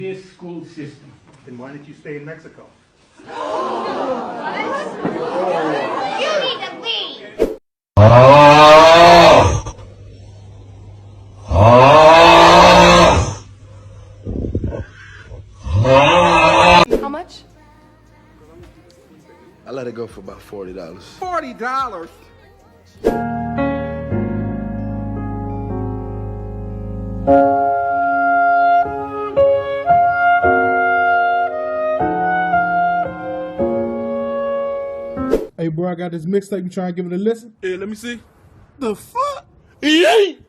this school system. Then why didn't you stay in Mexico? You need to leave. How much? I let it go for about $40. $40? Hey, bro, I got this mixtape. You trying to give it a listen? Yeah, let me see. The fuck? He ain't.